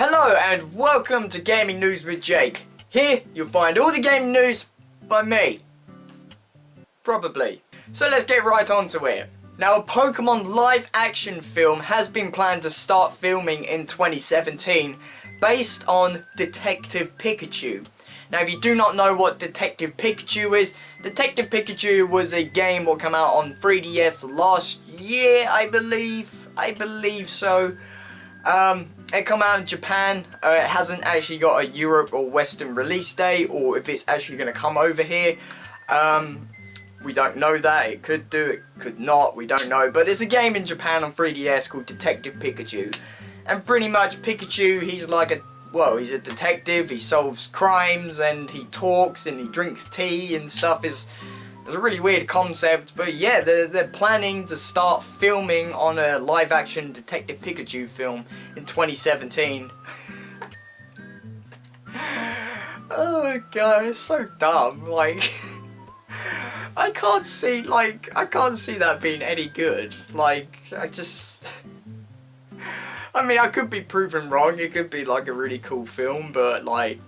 Hello and welcome to Gaming News with Jake. Here you'll find all the gaming news by me. Probably. So let's get right onto it. Now, a Pokémon live action film has been planned to start filming in 2017 based on Detective Pikachu. Now, if you do not know what Detective Pikachu is, Detective Pikachu was a game that came out on 3DS last year, I believe so. It came out in Japan. It hasn't actually got a Europe or Western release date, or if it's actually going to come over here. We don't know that. It could do, it could not, we don't know. But it's a game in Japan on 3DS called Detective Pikachu. And pretty much Pikachu, he's a detective, he solves crimes, and he talks, and he drinks tea and stuff. It's a really weird concept, but yeah, they're planning to start filming on a live-action Detective Pikachu film in 2017. Oh god, it's so dumb. Like, I can't see that being any good. Like, I mean, I could be proven wrong. It could be like a really cool film, but like,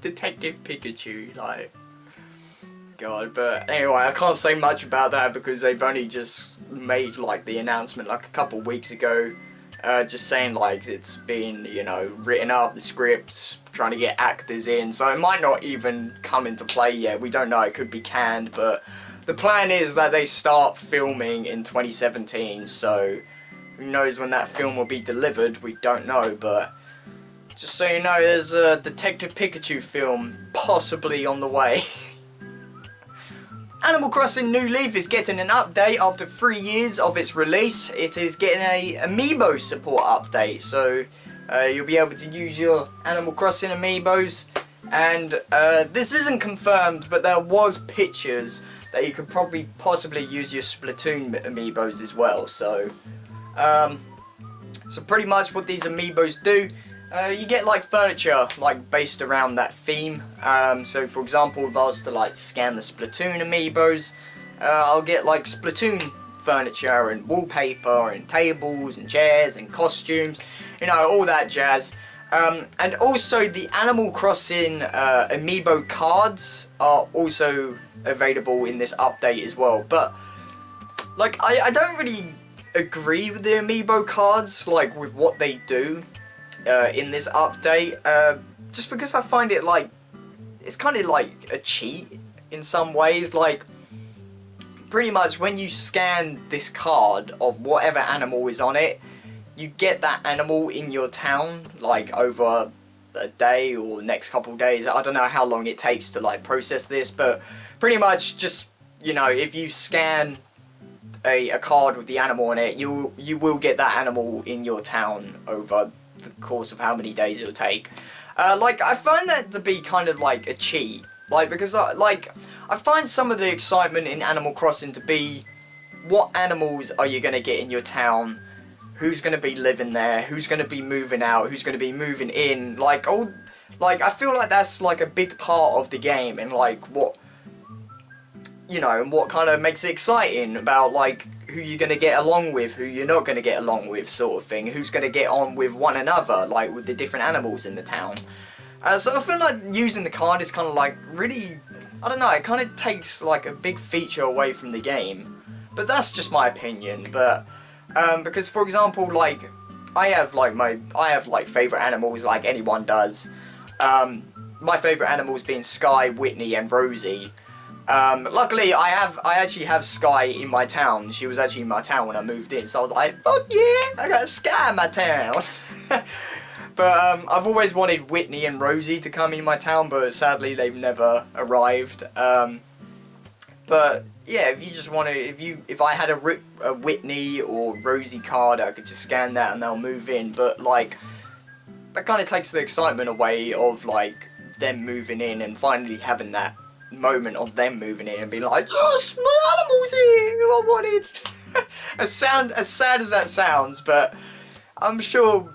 Detective Pikachu, like. God, but anyway, I can't say much about that because they've only just made like the announcement like a couple weeks ago, just saying like it's been, you know, written up, the script, trying to get actors in, so it might not even come into play yet. We don't know, it could be canned, but the plan is that they start filming in 2017, so who knows when that film will be delivered, we don't know, but just so you know, there's a Detective Pikachu film possibly on the way. Animal Crossing New Leaf is getting an update after 3 years of its release. It is getting a Amiibo support update, so you'll be able to use your Animal Crossing Amiibos. And this isn't confirmed, but there was pictures that you could possibly use your Splatoon Amiibos as well. So, so pretty much what these Amiibos do. You get like furniture like based around that theme. So for example, if I was to like scan the Splatoon amiibos, I'll get like Splatoon furniture and wallpaper and tables and chairs and costumes, you know, all that jazz. And also the Animal Crossing amiibo cards are also available in this update as well. But like I don't really agree with the amiibo cards, like with what they do. In this update, just because I find it like, it's kind of like a cheat in some ways. Like, pretty much when you scan this card of whatever animal is on it, you get that animal in your town, like over a day or next couple of days. I don't know how long it takes to like process this, but pretty much just, you know, if you scan a card with the animal on it, you will get that animal in your town over the course of how many days it'll take. Like, I find that to be kind of like a cheat, like, because I find some of the excitement in Animal Crossing to be, what animals are you going to get in your town, who's going to be living there, who's going to be moving out, who's going to be moving in, like, I feel like that's like a big part of the game, and like what, you know, and what kind of makes it exciting about like who you're going to get along with, who you're not going to get along with, sort of thing, who's going to get on with one another, like with the different animals in the town. So I feel like using the card is kind of like really, I don't know, it kind of takes like a big feature away from the game. But that's just my opinion. But because for example, like I have like favourite animals like anyone does. My favourite animals being Sky, Whitney and Rosie. Luckily, I actually have Sky in my town. She was actually in my town when I moved in, so I was like, fuck yeah, I got Sky in my town. But I've always wanted Whitney and Rosie to come in my town, but sadly they've never arrived. But yeah, if you just want to, if I had a Whitney or Rosie card, I could just scan that and they'll move in. But like, that kind of takes the excitement away of like them moving in and finally having that moment of them moving in and being like, yes, my animal's here, who I wanted. as sad as that sounds, but I'm sure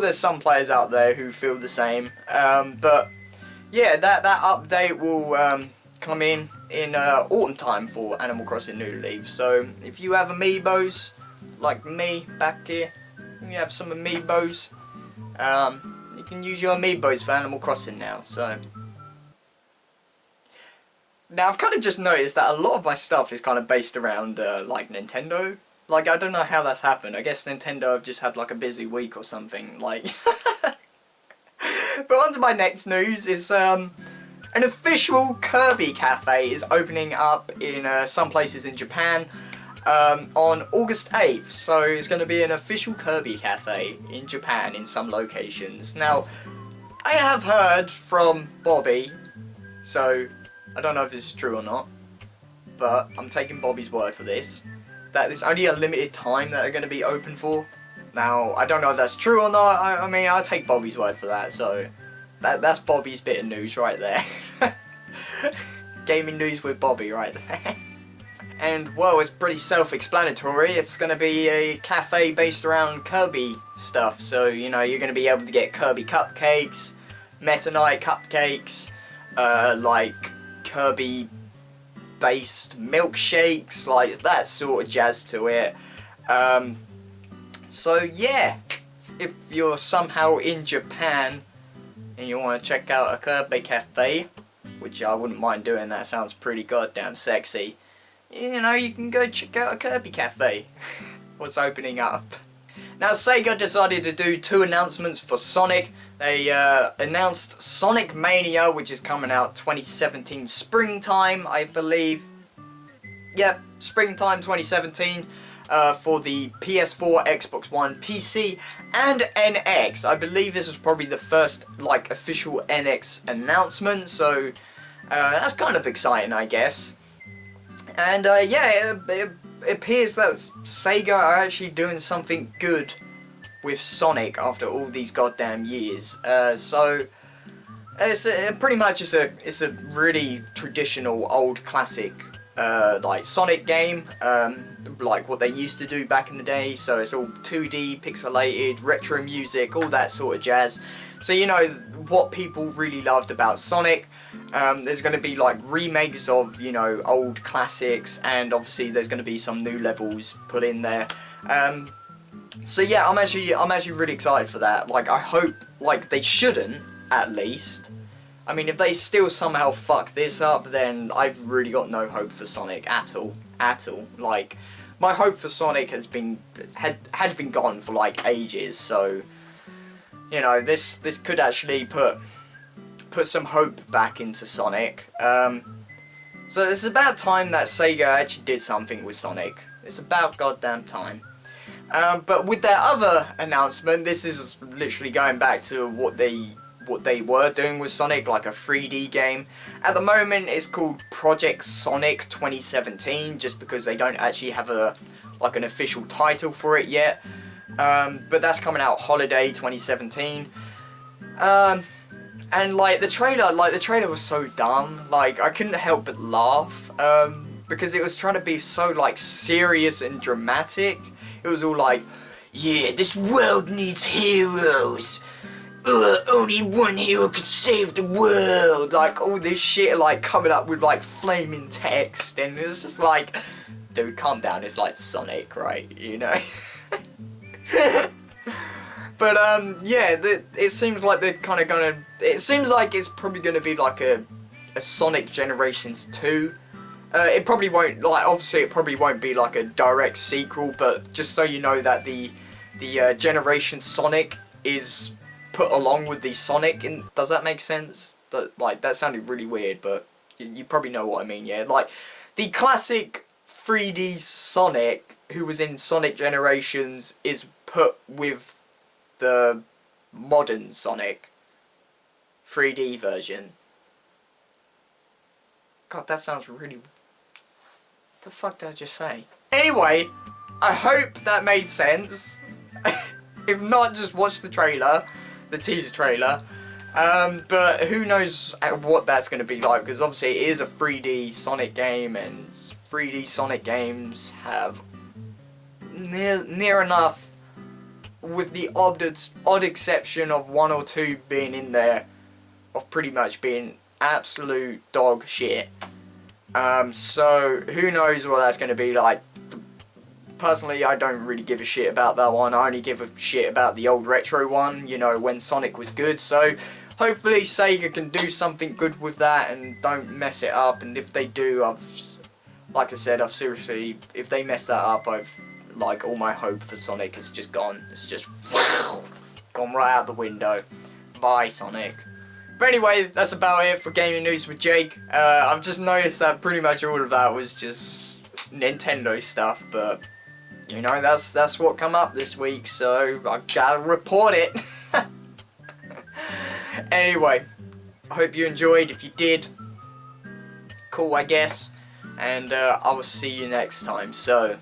there's some players out there who feel the same. But yeah, that update will come in autumn time for Animal Crossing New Leaf. So if you have amiibos like me back here, You have some amiibos. You can use your amiibos for Animal Crossing now, so. Now, I've kind of just noticed that a lot of my stuff is kind of based around, like, Nintendo. Like, I don't know how that's happened. I guess Nintendo have just had, like, a busy week or something, like. But on to my next news is, an official Kirby Cafe is opening up in, some places in Japan, on August 8th. So, it's going to be an official Kirby Cafe in Japan in some locations. Now, I have heard from Bobby, so I don't know if this is true or not, but I'm taking Bobby's word for this, that there's only a limited time that they're going to be open for. Now, I don't know if that's true or not. I mean, I'll take Bobby's word for that, so that's Bobby's bit of news right there. Gaming news with Bobby right there. And, well, it's pretty self-explanatory. It's going to be a cafe based around Kirby stuff. So, you know, you're going to be able to get Kirby cupcakes, Meta Knight cupcakes, like Kirby-based milkshakes, like that sort of jazz to it. So, yeah, if you're somehow in Japan and you want to check out a Kirby Cafe, which I wouldn't mind doing, that sounds pretty goddamn sexy. You know, you can go check out a Kirby Cafe. What's opening up? Now, Sega decided to do 2 announcements for Sonic. They announced Sonic Mania, which is coming out 2017 springtime, I believe. Yep, springtime 2017 for the PS4, Xbox One, PC, and NX. I believe this was probably the first, like, official NX announcement, so that's kind of exciting, I guess. And yeah, it appears that Sega are actually doing something good with Sonic after all these goddamn years. So it's pretty much it's a really traditional old classic like Sonic game, like what they used to do back in the day. So it's all 2D, pixelated, retro music, all that sort of jazz. So you know what people really loved about Sonic. There's going to be like remakes of, you know, old classics, and obviously there's going to be some new levels put in there. So yeah, I'm actually really excited for that. Like, I hope, like, they shouldn't, at least. I mean, if they still somehow fuck this up, then I've really got no hope for Sonic at all. Like, my hope for Sonic had been gone for like ages. So, you know, this could actually put some hope back into Sonic. So it's about time that Sega actually did something with Sonic. It's about goddamn time. But with their other announcement, this is literally going back to what they were doing with Sonic, like a 3D game. At the moment, it's called Project Sonic 2017, just because they don't actually have an official title for it yet. But that's coming out holiday 2017. And like the trailer was so dumb. Like, I couldn't help but laugh, because it was trying to be so like serious and dramatic. It was all like, yeah, this world needs heroes. Only one hero can save the world. Like, all this shit, like, coming up with like flaming text, and it was just like, dude, calm down. It's like Sonic, right? You know. But yeah, it seems like they're kind of gonna. It seems like it's probably gonna be like a Sonic Generations 2. It probably won't, like, obviously it probably won't be like a direct sequel, but just so you know that the Generation Sonic is put along with the Sonic. And does that make sense? That sounded really weird, but you probably know what I mean. Yeah, like the classic 3D Sonic who was in Sonic Generations is put with the modern Sonic 3D version. God, that sounds really... What the fuck did I just say? Anyway, I hope that made sense. If not, just watch the trailer, the teaser trailer. But who knows what that's going to be like, because obviously it is a 3D Sonic game, and 3D Sonic games have near enough, with the odd exception of 1 or 2 being in there, of pretty much being absolute dog shit. So who knows what that's going to be like. personally, I don't really give a shit about that one. I only give a shit about the old retro one, you know, when Sonic was good. So hopefully Sega can do something good with that and don't mess it up. And if they do, like I said, I've seriously, if they mess that up, like, all my hope for Sonic is just gone. It's just gone right out the window. Bye, Sonic. But anyway, that's about it for gaming news with Jake. I've just noticed that pretty much all of that was just Nintendo stuff, but you know, that's what come up this week, so I gotta report it. Anyway, I hope you enjoyed. If you did, cool, I guess. And I will see you next time. So,